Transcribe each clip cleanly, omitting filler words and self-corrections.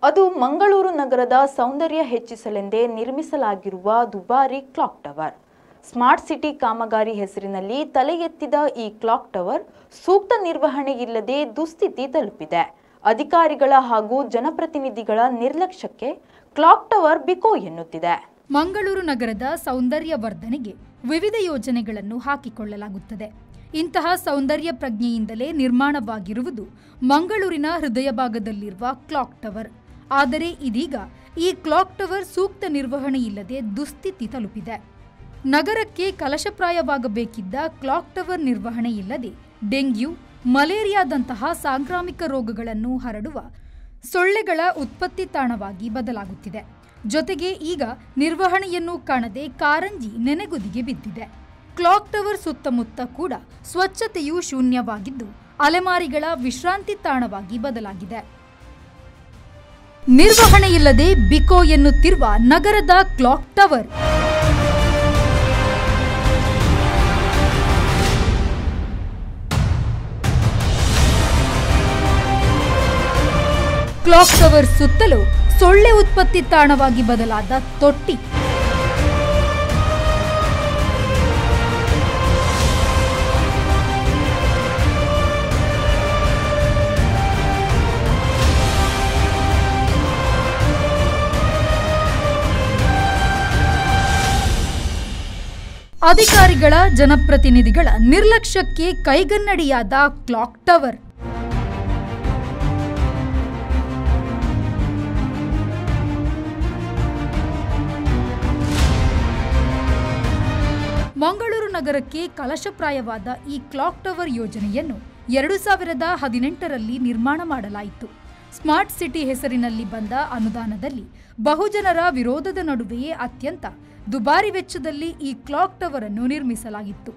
ಅದು ಮಂಗಳೂರು ನಗರದ ಸೌಂದರ್ಯ ಹೆಚ್ಚಿಸಲೆಂದೇ ನಿರ್ಮಿಸಲಾಗಿರುವ ದುಬಾರಿ ಕ್ಲಾಕ್ ಟವರ್. ಸ್ಮಾರ್ಟ್ ಸಿಟಿ ಕಾಮಗಾರಿ ಹೆಸರಿನಲ್ಲಿ ತಲೆ ಎತ್ತಿದ ಈ ಕ್ಲಾಕ್ ಟವರ್ ಸೂಕ್ತ ನಿರ್ವಹಣೆ ಇಲ್ಲದೆ ದುಸ್ಥಿತಿ ತಲುಪಿದೆ. ಅಧಿಕಾರಿಗಳ ಹಾಗೂ ಜನಪ್ರತಿನಿಧಿಗಳ ನಿರ್ಲಕ್ಷ್ಯಕ್ಕೆ ಕ್ಲಾಕ್ ಟವರ್ ಬಿಕೋ ಎನ್ನುತ್ತಿದೆ. ಮಂಗಳೂರು ನಗರದ ಸೌಂದರ್ಯ ವರ್ಧನೆಗೆ ವಿವಿಧ ಯೋಜನೆಗಳನ್ನು ಹಾಕಿಕೊಳ್ಳಲಾಗುತ್ತದೆ. ಇಂತಹ ಸೌಂದರ್ಯ ಪ್ರಜ್ಞೆಯಿಂದಲೇ ನಿರ್ಮಾಣವಾಗಿರುವುದು ಮಂಗಳೂರಿನ ಹೃದಯ ಭಾಗದಲ್ಲಿರುವ ಕ್ಲಾಕ್ ಟವರ್. ಆದರೆ ಇದೀಗ ಈ ಕ್ಲಾಕ್ ಟವರ್ ಸೂಕ್ತ ನಿರ್ವಹಣೆ ಇಲ್ಲದೆ ದುಸ್ಥಿತಿ ತಲುಪಿದೆ. ನಗರಕ್ಕೆ ಕಲಶಪ್ರಾಯವಾಗಬೇಕಿದ್ದ ಕ್ಲಾಕ್ ಟವರ್ ನಿರ್ವಹಣೆ ಇಲ್ಲದೆ ಡೆಂಗ್ಯೂ, ಮಲೇರಿಯಾದಂತಹ ಸಾಂಕ್ರಾಮಿಕ ರೋಗಗಳನ್ನು ಹರಡುವ ಸೊಳ್ಳೆಗಳ ಉತ್ಪತ್ತಿ ತಾಣವಾಗಿ ಬದಲಾಗುತ್ತಿದೆ. ಜೊತೆಗೆ ಈಗ ನಿರ್ವಹಣೆಯನ್ನು ಕಾಣದೆ ಕಾರಂಜಿ ನೆನೆಗುದಿಗೆ ಬಿದ್ದಿದೆ. ಕ್ಲಾಕ್ ಟವರ್ ಸುತ್ತಮುತ್ತ ಕೂಡ ಸ್ವಚ್ಛತೆಯು ಶೂನ್ಯವಾಗಿದ್ದು ಅಲೆಮಾರಿಗಳ ವಿಶ್ರಾಂತಿ ತಾಣವಾಗಿ ಬದಲಾಗಿದೆ. ನಿರ್ವಹಣೆ ಇಲ್ಲದೆ ಬಿಕೋ ಎನ್ನುತ್ತಿರುವ ನಗರದ ಕ್ಲಾಕ್ ಟವರ್. ಕ್ಲಾಕ್ ಟವರ್ ಸುತ್ತಲೂ ಸೊಳ್ಳೆ ಉತ್ಪತ್ತಿ ತಾಣವಾಗಿ ಬದಲಾದ ತೊಟ್ಟಿ. ಅಧಿಕಾರಿಗಳ ಜನಪ್ರತಿನಿಧಿಗಳ ನಿರ್ಲಕ್ಷ್ಯಕ್ಕೆ ಕೈಗನ್ನಡಿಯಾದ ಕ್ಲಾಕ್ ಟವರ್. ಮಂಗಳೂರು ನಗರಕ್ಕೆ ಕಲಶಪ್ರಾಯವಾದ ಈ ಕ್ಲಾಕ್ ಟವರ್ ಯೋಜನೆಯನ್ನು 2018ರಲ್ಲಿ ನಿರ್ಮಾಣ ಮಾಡಲಾಯಿತು. ಸ್ಮಾರ್ಟ್ ಸಿಟಿ ಹೆಸರಿನಲ್ಲಿ ಬಂದ ಅನುದಾನದಲ್ಲಿ ಬಹುಜನರ ವಿರೋಧದ ನಡುವೆಯೇ ಅತ್ಯಂತ ದುಬಾರಿ ವೆಚ್ಚದಲ್ಲಿ ಈ ಕ್ಲಾಕ್ ಟವರ್ ಅನ್ನು ನಿರ್ಮಿಸಲಾಗಿತ್ತು.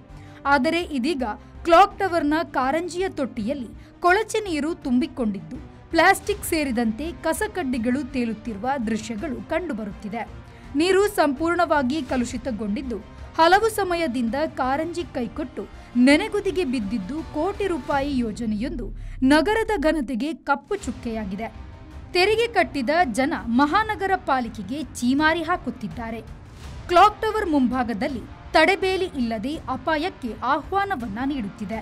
ಆದರೆ ಇದೀಗ ಕ್ಲಾಕ್ ಟವರ್ನ ಕಾರಂಜಿಯ ತೊಟ್ಟಿಯಲ್ಲಿ ಕೊಳಚೆ ನೀರು ತುಂಬಿಕೊಂಡಿದ್ದು ಪ್ಲಾಸ್ಟಿಕ್ ಸೇರಿದಂತೆ ಕಸಕಡ್ಡಿಗಳು ತೇಲುತ್ತಿರುವ ದೃಶ್ಯಗಳು ಕಂಡುಬರುತ್ತಿದೆ. ನೀರು ಸಂಪೂರ್ಣವಾಗಿ ಕಲುಷಿತಗೊಂಡಿದ್ದು ಹಲವು ಸಮಯದಿಂದ ಕಾರಂಜಿ ಕೈಕೊಟ್ಟು ನೆನೆಗುದಿಗೆ ಬಿದ್ದಿದ್ದು ಕೋಟಿ ರೂಪಾಯಿ ಯೋಜನೆಯೊಂದು ನಗರದ ಘನತೆಗೆ ಕಪ್ಪು ಚುಕ್ಕೆಯಾಗಿದೆ. ತೆರಿಗೆ ಕಟ್ಟಿದ ಜನ ಮಹಾನಗರ ಪಾಲಿಕೆಗೆ ಚೀಮಾರಿ ಹಾಕುತ್ತಿದ್ದಾರೆ. ಕ್ಲಾಕ್ ಟವರ್ ಮುಂಭಾಗದಲ್ಲಿ ತಡೆಬೇಲಿ ಇಲ್ಲದೆ ಅಪಾಯಕ್ಕೆ ಆಹ್ವಾನವನ್ನ ನೀಡುತ್ತಿದೆ.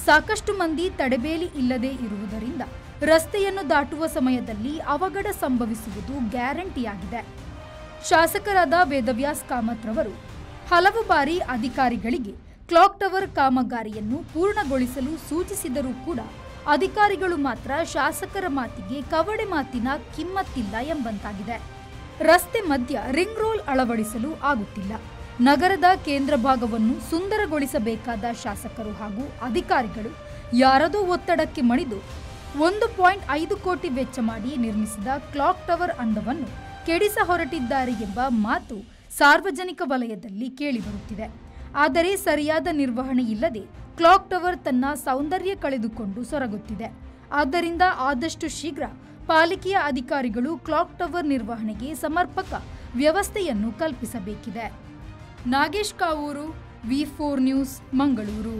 ಸಾಕಷ್ಟು ಮಂದಿ ತಡೆಬೇಲಿ ಇಲ್ಲದೆ ಇರುವುದರಿಂದ ರಸ್ತೆಯನ್ನು ದಾಟುವ ಸಮಯದಲ್ಲಿ ಅವಘಡ ಸಂಭವಿಸುವುದು ಗ್ಯಾರಂಟಿಯಾಗಿದೆ. ಶಾಸಕರಾದ ವೇದವ್ಯಾಸ್ ಕಾಮತ್ರವರು ಹಲವು ಬಾರಿ ಅಧಿಕಾರಿಗಳಿಗೆ ಕ್ಲಾಕ್ ಟವರ್ ಕಾಮಗಾರಿಯನ್ನು ಪೂರ್ಣಗೊಳಿಸಲು ಸೂಚಿಸಿದರೂ ಕೂಡ ಅಧಿಕಾರಿಗಳು ಮಾತ್ರ ಶಾಸಕರ ಮಾತಿಗೆ ಕವಡೆ ಮಾತಿನ ಕಿಮ್ಮತ್ತಿಲ್ಲ ಎಂಬಂತಾಗಿದೆ. ರಸ್ತೆ ಮಧ್ಯ ರಿಂಗ್ ರೋಲ್ ಅಳವಡಿಸಲು ಆಗುತ್ತಿಲ್ಲ. ನಗರದ ಕೇಂದ್ರ ಭಾಗವನ್ನು ಸುಂದರಗೊಳಿಸಬೇಕಾದ ಶಾಸಕರು ಹಾಗೂ ಅಧಿಕಾರಿಗಳು ಯಾರದೋ ಒತ್ತಡಕ್ಕೆ ಮಣಿದು 1.5 ಕೋಟಿ ವೆಚ್ಚ ಮಾಡಿ ನಿರ್ಮಿಸಿದ ಕ್ಲಾಕ್ ಟವರ್ ಅಂದವನ್ನು ಕೆಡಿಸ ಹೊರಟಿದ್ದಾರೆ ಎಂಬ ಮಾತು ಸಾರ್ವಜನಿಕ ವಲಯದಲ್ಲಿ ಕೇಳಿಬರುತ್ತಿದೆ. ಆದರೆ ಸರಿಯಾದ ನಿರ್ವಹಣೆ ಇಲ್ಲದೆ ಕ್ಲಾಕ್ ಟವರ್ ತನ್ನ ಸೌಂದರ್ಯ ಕಳೆದುಕೊಂಡು ಸೊರಗುತ್ತಿದೆ. ಆದ್ದರಿಂದ ಆದಷ್ಟು ಶೀಘ್ರ ಪಾಲಿಕೆಯ ಅಧಿಕಾರಿಗಳು ಕ್ಲಾಕ್ ಟವರ್ ನಿರ್ವಹಣೆಗೆ ಸಮರ್ಪಕ ವ್ಯವಸ್ಥೆಯನ್ನು ಕಲ್ಪಿಸಬೇಕಿದೆ. Nagesh Kavoor, V4 news, Mangaluru.